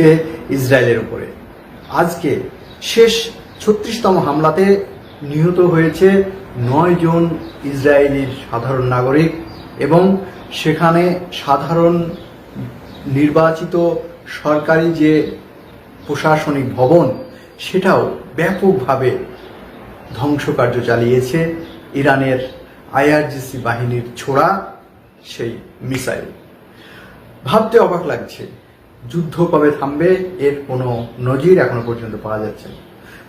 চলছে ইসরায়েলের উপরে। আজকে শেষ 36তম হামলাতে নিহত হয়েছে 9 জন ইসরায়েলি সাধারণ নাগরিক এবং সেখানে সাধারণ নির্বাচিত সরকারি যে প্রশাসনিক ভবন সেটাও ব্যাপকভাবে ধ্বংসকার্য চালিয়েছে ইরানের IRGC বাহিনীর ছোড়া সেই মিসাইল। ভাবতে অবাক লাগছে, যুদ্ধ কবে থামবে এর কোনো নজির এখনো পর্যন্ত পাওয়া যাচ্ছে না।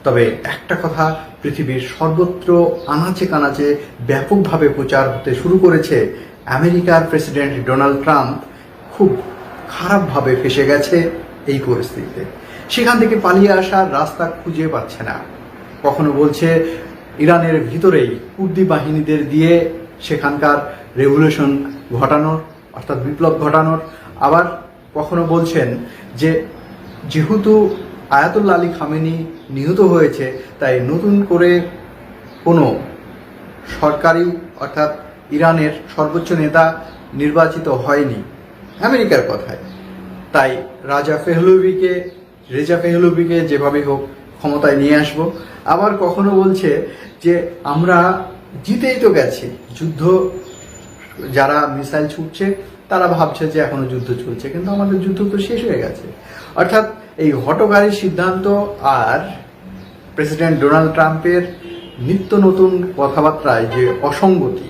তবে একটা কথা পৃথিবীর সর্বত্র আনাচে কানাচে ব্যাপকভাবে প্রচার হতে শুরু করেছে, আমেরিকার প্রেসিডেন্ট ডোনাল্ড ট্রাম্প খুব খারাপভাবে ফেঁসে গেছে এই পরিস্থিতিতে। সেখান থেকে পালিয়ে আসার রাস্তা খুঁজে পাচ্ছে না। কখনো বলছে ইরানের ভিতরেই কুর্দি বাহিনীদের দিয়ে সেখানকার রেভলিউশন ঘটানোর অর্থাৎ বিপ্লব ঘটানোর, আবার কখনো বলছেন যে যেহেতু আয়াতুল্লাহ আলী খামেনি নিহত হয়েছে তাই নতুন করে কোনো সরকারি অর্থাৎ ইরানের সর্বোচ্চ নেতা নির্বাচিত হয়নি আমেরিকার কথায়, তাই রেজা পেহলভিকে যেভাবে হোক ক্ষমতায় নিয়ে আসব। আবার কখনো বলছে যে আমরা জিতেই তো গেছি, যুদ্ধ যারা মিসাইল ছুটছে তারা ভাবছে যে এখনো যুদ্ধ চলছে, কিন্তু আমাদের যুদ্ধ তো শেষ হয়ে গেছে। অর্থাৎ এই হঠকারী সিদ্ধান্ত আর প্রেসিডেন্ট ডোনাল্ড ট্রাম্পের নিত্য নতুন কথাবার্তায় যে অসঙ্গতি,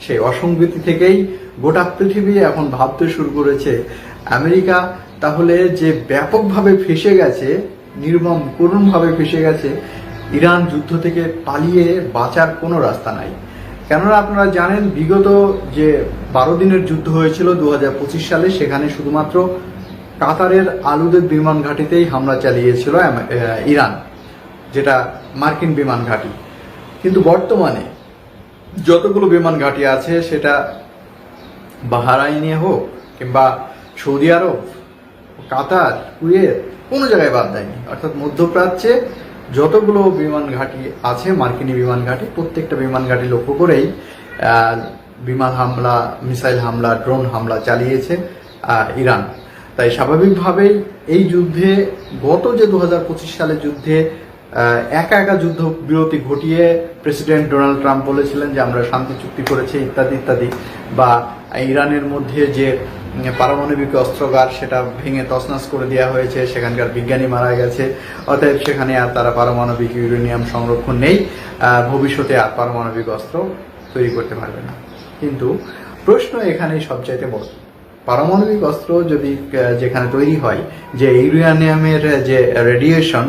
সেই অসঙ্গতি থেকেই গোটা পৃথিবী এখন ভাবতে শুরু করেছে আমেরিকা তাহলে যে ব্যাপকভাবে ফেঁসে গেছে, নির্মম করুণভাবে ফেঁসে গেছে, ইরান যুদ্ধ থেকে পালিয়ে বাঁচার কোনো রাস্তা নাই। কেননা আপনারা জানেন বিগত যে 12 দিনের যুদ্ধ হয়েছিল 2025 সালে, সেখানে শুধুমাত্র কাতারের আলুদের বিমান ঘাঁটিতেই হামলা চালিয়েছিল ইরান, যেটা মার্কিন বিমান ঘাঁটি। কিন্তু বর্তমানে যতগুলো বিমান ঘাঁটি আছে সেটা বাহরাইনে হোক কিংবা সৌদি আরব, কাতার, কুয়েত, কোনো জায়গায় বাদ দেয়নি। অর্থাৎ মধ্যপ্রাচ্যে যতগুলো বিমান ঘাঁটি আছে মার্কিনী বিমান ঘাঁটি, প্রত্যেকটা বিমান ঘাঁটি লক্ষ্য করেই বিমান হামলা, মিসাইল হামলা, ড্রোন হামলা চালিয়েছে ইরান। তাই স্বাভাবিকভাবেই এই যুদ্ধে গত যে 2025 সালের যুদ্ধে একা যুদ্ধ বিরতি ঘটিয়ে প্রেসিডেন্ট ডোনাল্ড ট্রাম্প বলেছিলেন যে আমরা শান্তি চুক্তি করেছি ইত্যাদি ইত্যাদি, বা ইরানের মধ্যে যে পারমাণবিক অস্ত্রাগার সেটা ভেঙে তছনছ করে দেওয়া হয়েছে, সেখানকার বিজ্ঞানী মারা গেছে, অতএব সেখানে আর তারা পারমাণবিক ইউরেনিয়াম সংরক্ষণ নেই, ভবিষ্যতে আর পারমাণবিক অস্ত্র তৈরি করতে পারবে না। কিন্তু প্রশ্ন এখানেই সবচাইতে বড়, পারমাণবিক অস্ত্র যদি যেখানে তৈরি হয়, যে ইউরেনিয়ামের যে রেডিয়েশন,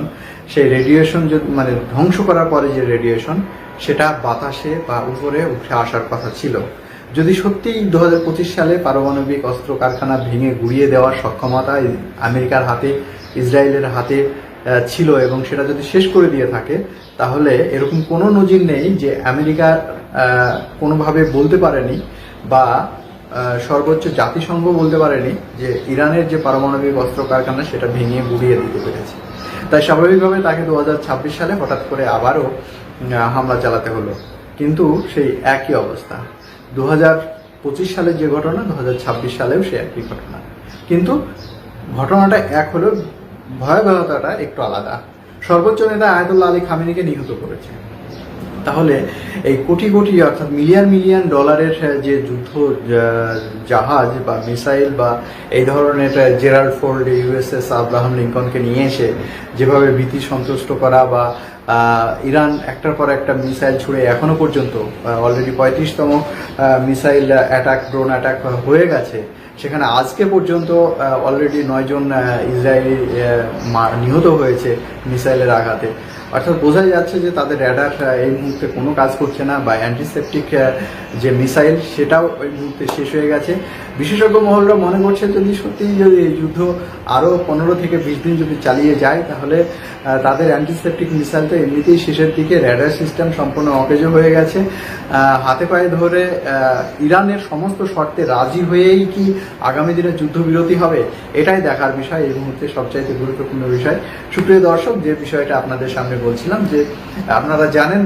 সেই রেডিয়েশন মানে ধ্বংস করার পরে যে রেডিয়েশন সেটা বাতাসে বা উপরে উঠে আসার কথা ছিল। যদি সত্যি 2025 সালে পারমাণবিক অস্ত্র কারখানা ভেঙে গুড়িয়ে দেওয়ার সক্ষমতা আমেরিকার হাতে, ইসরায়েলের হাতে ছিল এবং সেটা যদি শেষ করে দিয়ে থাকে, তাহলে এরকম কোনো নজির নেই যে আমেরিকা কোনোভাবে বলতে পারেনি বা সর্বোচ্চ জাতিসংঘ বলতে পারেনি যে ইরানের যে পারমাণবিক অস্ত্র কারখানা সেটা ভেঙে গুড়িয়ে দিতে পেরেছে। তাই স্বাভাবিকভাবে তাকে 2026 সালে হঠাৎ করে আবারও হামলা চালাতে হলো। কিন্তু সেই একই অবস্থা, 2025 সালে যে ঘটনা 2026 সালেও সে একই ঘটনা, কিন্তু ঘটনাটা এক হলেও ভয়াবহতাটা একটু আলাদা। সর্বোচ্চ নেতা আয়াতুল্লাহ আলী খামেনিকে নিহত করেছে। তাহলে এই কোটি কোটি অর্থাৎ মিলিয়ন ডলারের যে যুদ্ধ জাহাজ বা মিসাইল বা এই ধরনের জেরাল্ড ফোর্ড, USS আব্রাহাম লিঙ্কনকে নিয়ে এসে যেভাবে ভীতি সন্তুষ্ট করা বা ইরান একটার পর একটা মিসাইল ছুড়ে এখনো পর্যন্ত অলরেডি 35তম মিসাইল অ্যাটাক, ড্রোন অ্যাটাক হয়ে গেছে, সেখানে আজকে পর্যন্ত অলরেডি 9 জন ইসরায়েলি নিহত হয়েছে মিসাইলের আঘাতে। অর্থাৎ বোঝাই যাচ্ছে যে তাদের র্যাডার এই মুহূর্তে কোনো কাজ করছে না, বা অ্যান্টিসেপটিক যে মিসাইল সেটাও ওই মুহূর্তে শেষ হয়ে গেছে। বিশেষজ্ঞ মহলরা মনে করছে যদি এই যুদ্ধ আরও 15 থেকে 20 দিন যদি চালিয়ে যায়, তাহলে তাদের অ্যান্টিসেপটিক মিসাইল তো এমনিতেই শেষের দিকে, র্যাডার সিস্টেম সম্পূর্ণ অকেজো হয়ে গেছে। হাতে পায়ে ধরে ইরানের সমস্ত শর্তে রাজি হয়েই কি আগামী দিনে যুদ্ধবিরতি হবে, এটাই দেখার বিষয়, এই মুহূর্তে সবচাইতে গুরুত্বপূর্ণ বিষয়। সুপ্রিয় দর্শক, যে বিষয়টা আপনাদের সামনে বলছিলাম যে আপনারা জানেন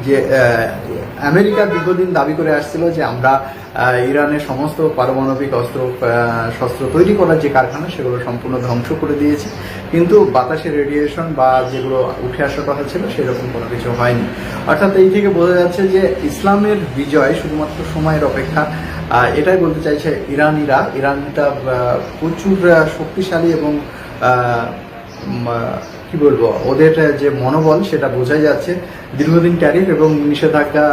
যে আমেরিকা দীর্ঘদিন দাবি করে আসছিল যে আমরা ইরানের সমস্ত পারমাণবিক শস্ত্র তৈরি করার যে কারখানা সেগুলো সম্পূর্ণ ধ্বংস করে দিয়েছে, কিন্তু বাতাসের রেডিয়েশন বা যেগুলো উঠে আসার কথা ছিল সেরকম কোনো কিছু হয়নি। অর্থাৎ এই থেকে বোঝা যাচ্ছে যে ইসলামের বিজয় শুধুমাত্র সময়ের অপেক্ষা। এটাই বলতে চাইছে ইরানটা প্রচুর শক্তিশালী এবং কি বলবো, ওদের যে মনোবল সেটা বোঝাই যাচ্ছে। দীর্ঘদিন ট্যারিফ এবং নিষেধাজ্ঞা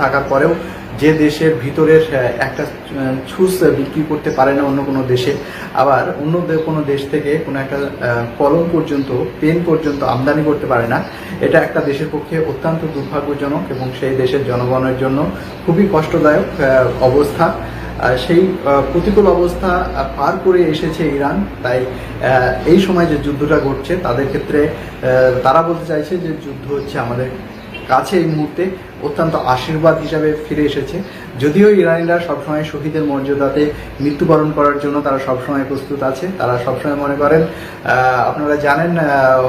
থাকার পরেও যে দেশের ভিতরের একটা ছুস বিক্রি করতে পারে না অন্য কোনো দেশে, আবার অন্য কোনো দেশ থেকে কোনো একটা কলম পর্যন্ত, পেন পর্যন্ত আমদানি করতে পারে না, এটা একটা দেশের পক্ষে অত্যন্ত দুর্ভাগ্যজনক এবং সেই দেশের জনগণের জন্য খুবই কষ্টদায়ক অবস্থা। সেই প্রতিকূল অবস্থা পার করে এসেছে ইরান। তাই এই সময় যে যুদ্ধটা ঘটছে তাদের ক্ষেত্রে তারা বলতে চাইছে যে যুদ্ধ হচ্ছে আমাদের কাছে এই মুহূর্তে অত্যন্ত আশীর্বাদ হিসাবে ফিরে এসেছে। যদিও ইরানিরা সবসময় শহীদের মর্যাদাতে মৃত্যুবরণ করার জন্য তারা সবসময় প্রস্তুত আছে। তারা সবসময় মনে করেন, আপনারা জানেন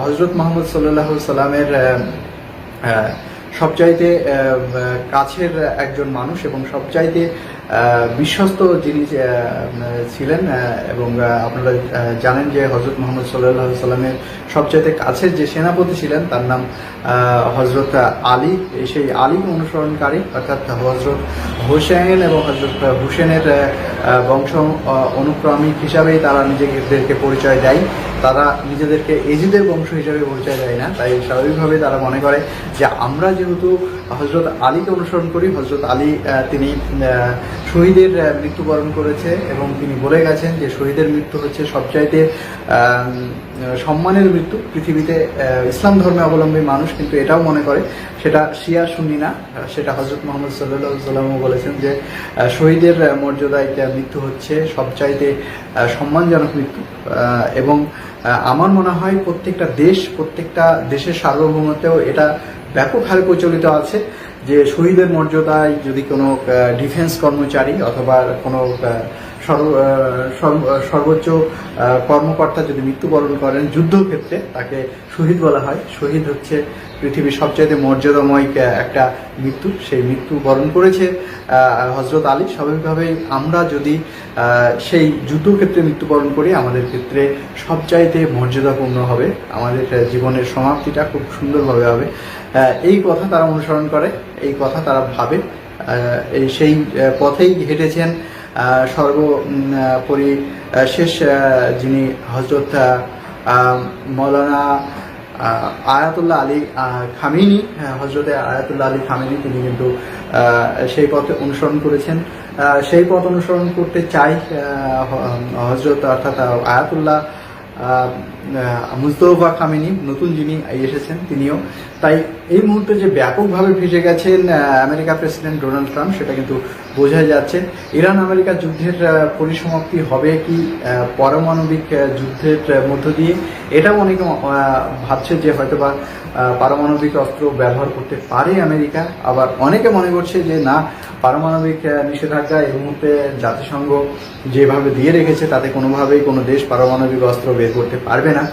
হজরত মোহাম্মদ সাল্লাল্লাহু আলাইহি সাল্লামের সবচাইতে কাছের একজন মানুষ এবং সবচাইতে বিশ্বস্ত যিনি ছিলেন, এবং আপনারা জানেন যে হজরত মোহাম্মদ সাল্লাল্লাহু আলাইহি সাল্লামের সবচাইতে কাছের যে সেনাপতি ছিলেন তার নাম হজরত আলী। সেই আলীকে অনুসরণকারী অর্থাৎ হজরত হোসেন এবং হজরত হুসেনের বংশ অনুক্রমিক হিসাবেই তারা নিজেদেরকে পরিচয় দেয়। তারা নিজেদেরকে এজিদের বংশ হিসাবে পরিচয় দেয় না। তাই স্বাভাবিকভাবে তারা মনে করে যে আমরা যেহেতু হজরত আলীকে অনুসরণ করি, হজরত আলী তিনি শহীদের মৃত্যুবরণ করেছে এবং তিনি বলে গেছেন যে শহীদের মৃত্যু হচ্ছে সবচাইতে সম্মানের মৃত্যু পৃথিবীতে। ইসলাম ধর্মে অবলম্বী মানুষ কিন্তু এটাও মনে করে, সেটা শিয়া সুন্নি না, সেটা হজরত মোহাম্মদ সাল্লাল্লাহু আলাইহি ওয়াসাল্লামও বলেছেন যে শহীদের মর্যাদায় মৃত্যু হচ্ছে সবচাইতে সম্মানজনক মৃত্যু। এবং আমার মনে হয় প্রত্যেকটা দেশের সার্বভৌমত্বেও এটা ব্যাপক হারে প্রচলিত আছে যে শহীদের মর্যাদায় যদি কোনো ডিফেন্স কর্মচারী অথবা কোনো সর্বোচ্চ কর্মকর্তা যদি মৃত্যুবরণ করেন যুদ্ধক্ষেত্রে, তাকে শহীদ বলা হয়। শহীদ হচ্ছে পৃথিবীর সবচাইতে মর্যাদাময় একটা মৃত্যু। সেই মৃত্যু বরণ করেছে হজরত আলী। স্বাভাবিকভাবেই আমরা যদি সেই যুদ্ধক্ষেত্রে মৃত্যুবরণ করি আমাদের ক্ষেত্রে সবচাইতে মর্যাদাপূর্ণ হবে, আমাদের জীবনের সমাপ্তিটা খুব সুন্দরভাবে হবে। এই কথা তারা অনুসরণ করে, এই কথা তারা ভাবে, সেই পথেই হেঁটেছেন সর্বোপরি শেষ যিনি হজরত মৌলানা আয়াতুল্লাহ আলী খামেনি, হজরত আয়াতুল্লাহ আলী খামেনি, তিনি কিন্তু সেই পথে অনুসরণ করেছেন। সেই পথ অনুসরণ করতে চাই হজরত অর্থাৎ আয়াতুল্লাহ মুজতবা খামেনি, নতুন যিনি এসেছেন তিনিও। তাই এই মুহূর্তে যে ব্যাপকভাবে ফেসে গেছেন আমেরিকা প্রেসিডেন্ট ডোনাল্ড ট্রাম্প সেটা কিন্তু বোঝাই যাচ্ছে। ইরান আমেরিকা যুদ্ধের পরিসমাপ্তি হবে কি পারমাণবিক যুদ্ধের মধ্য দিয়ে, এটাও অনেকে ভাবছে যে হয়তোবা পারমাণবিক অস্ত্র ব্যবহার করতে পারে আমেরিকা। আবার অনেকে মনে করছে যে না, পারমাণবিক নিষেধাজ্ঞা এই মুহূর্তে জাতিসংঘ যেভাবে দিয়ে রেখেছে তাতে কোনোভাবেই কোনো দেশ পারমাণবিক অস্ত্র বের করতে পারবে না।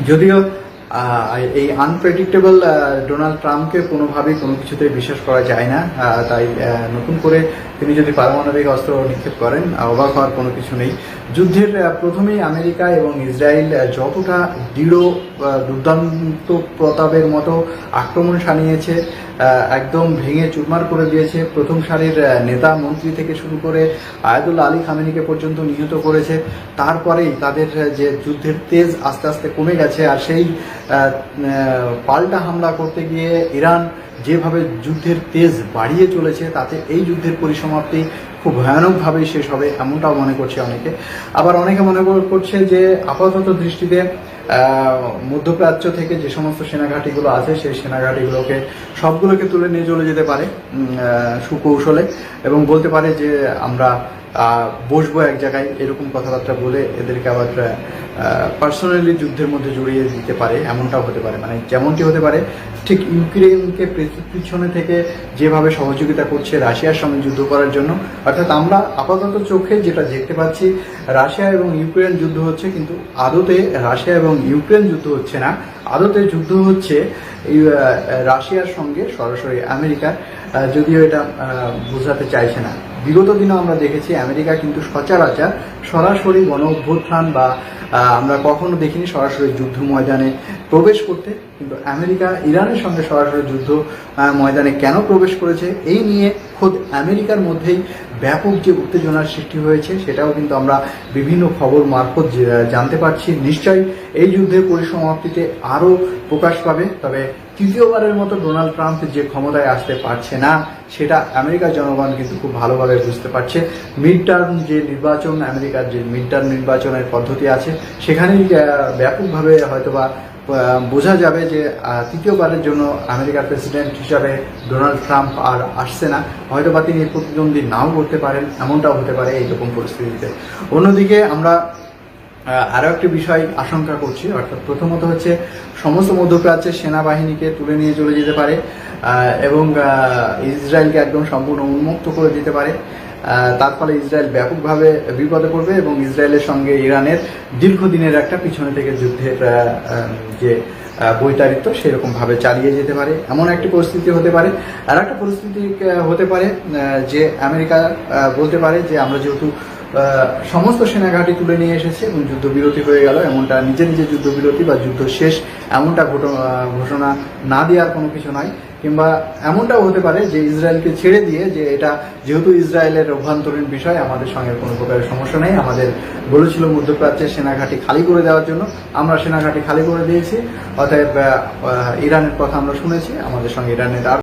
যদিও এই আনপ্রেডিক্টেবল ডোনাল্ড ট্রাম্পকে কোনোভাবেই কোনো কিছুতে বিশ্বাস করা যায় না। তাই নতুন করে তিনি যদি পারমাণবিক অস্ত্র নিক্ষেপ করেন অবাক হওয়ার কোনো কিছু নেই। যুদ্ধের প্রথমেই আমেরিকা এবং ইসরায়েল যতটা দৃঢ় দুর্দান্ত প্রতাপের মতো আক্রমণ শানিয়েছে, একদম ভেঙে চুরমার করে দিয়েছে, প্রথম সারির নেতা মন্ত্রী থেকে শুরু করে আয়াতুল্লাহ আলী খামেনিকে পর্যন্ত নিহত করেছে। তারপরেই তাদের যে যুদ্ধের তেজ আস্তে আস্তে কমে গেছে। আর সেই পাল্টা হামলা করতে গিয়ে ইরান যেভাবে যুদ্ধের তেজ বাড়িয়ে চলেছে তাতে এই যুদ্ধের পরিসমাপ্তি খুব ভয়ানকভাবেই শেষ হবে এমনটাও মনে করছে অনেকে। আবার অনেকে মনে করছে যে আপাতত দৃষ্টিতে মধ্যপ্রাচ্য থেকে যে সমস্ত সেনাঘাঁটিগুলো আছে সেই সেনাঘাঁটিগুলোকে সবগুলোকে তুলে নিয়ে চলে যেতে পারে সুকৌশলে, এবং বলতে পারে যে আমরা বসবো এক জায়গায়, এরকম কথাবার্তা বলে এদেরকে আবার পার্সোনালি যুদ্ধের মধ্যে জড়িয়ে দিতে পারে, এমনটাও হতে পারে। মানে যেমনটি হতে পারে ঠিক ইউক্রেনকে পিছনে থেকে যেভাবে সহযোগিতা করছে রাশিয়ার সঙ্গে যুদ্ধ করার জন্য, অর্থাৎ আমরা আপাতত চোখে যেটা দেখতে পাচ্ছি রাশিয়া এবং ইউক্রেন যুদ্ধ হচ্ছে, কিন্তু আদতে রাশিয়া এবং ইউক্রেন যুদ্ধ হচ্ছে না, আদতে যুদ্ধ হচ্ছে রাশিয়ার সঙ্গে সরাসরি আমেরিকার, যদিও এটা বোঝাতে চাইছে না। বিগত দিনে আমরা দেখেছি আমেরিকা কিন্তু সচরাচর সরাসরি গণ অভ্যুত্থান বা আমরা কখনো দেখিনি সরাসরি যুদ্ধ ময়দানে প্রবেশ করতে, কিন্তু আমেরিকা ইরানের সঙ্গে সরাসরি যুদ্ধ ময়দানে কেন প্রবেশ করেছে এই নিয়ে খোদ আমেরিকার মধ্যেই ব্যাপক যে উত্তেজনার সৃষ্টি হয়েছে সেটাও কিন্তু আমরা বিভিন্ন খবর মারফত জানতে পারছি। নিশ্চয়ই এই যুদ্ধের পরিসমাপ্তিতে আরও প্রকাশ পাবে, তবে তৃতীয়বারের মতো ডোনাল্ড ট্রাম্প যে ক্ষমতায় আসতে পারছে না সেটা আমেরিকার জনগণ কিন্তু খুব ভালোভাবে বুঝতে পারছে। মিড টার্ম যে নির্বাচন, আমেরিকার যে মিড টার্ম নির্বাচনের পদ্ধতি আছে সেখানেই ব্যাপকভাবে হয়তোবা বোঝা যাবে যে তৃতীয়বারের জন্য আমেরিকার প্রেসিডেন্ট হিসাবে ডোনাল্ড ট্রাম্প আর আসছে না, হয়তোবা তিনি প্রতিদ্বন্দ্বী নাও করতে পারেন, এমনটাও হতে পারে এইরকম পরিস্থিতিতে। অন্যদিকে আমরা আরও একটি বিষয় আশঙ্কা করছি, অর্থাৎ প্রথমত হচ্ছে সমস্ত মধ্যপ্রাচ্যের সেনাবাহিনীকে তুলে নিয়ে চলে যেতে পারে এবং ইসরায়েলকে একদম সম্পূর্ণ উন্মুক্ত করে দিতে পারে। তার ফলে ইসরায়েল ব্যাপকভাবে বিপদে পড়বে এবং ইসরায়েলের সঙ্গে ইরানের দীর্ঘদিনের একটা পিছনে থেকে যুদ্ধের যে বৈতারিত্য সেরকম ভাবে চালিয়ে যেতে পারে, এমন একটি পরিস্থিতি হতে পারে। আর একটা পরিস্থিতি হতে পারে যে আমেরিকা বলতে পারে যে আমরা যেহেতু সমস্ত সেনাঘাঁটি তুলে নিয়ে এসেছে এবং যুদ্ধবিরতি হয়ে গেল, এমনটা নিজে নিজে যুদ্ধবিরতি বা যুদ্ধ শেষ এমনটা ঘোষণা না দেওয়ার কোনো কিছু নয়, কিংবা এমনটাও হতে পারে যে ইসরায়েলকে ছেড়ে দিয়ে যে এটা যেহেতু ইসরায়েলের অভ্যন্তরীণ বিষয়, আমাদের সঙ্গে কোনো প্রকারের সমস্যা নেই, আমাদের বলেছিল মধ্যপ্রাচ্যের সেনাঘাঁটি খালি করে দেওয়ার জন্য, আমরা সেনাঘাঁটি খালি করে দিয়েছি, অতএব ইরানের কথা আমরা শুনেছি, আমাদের সঙ্গে ইরানের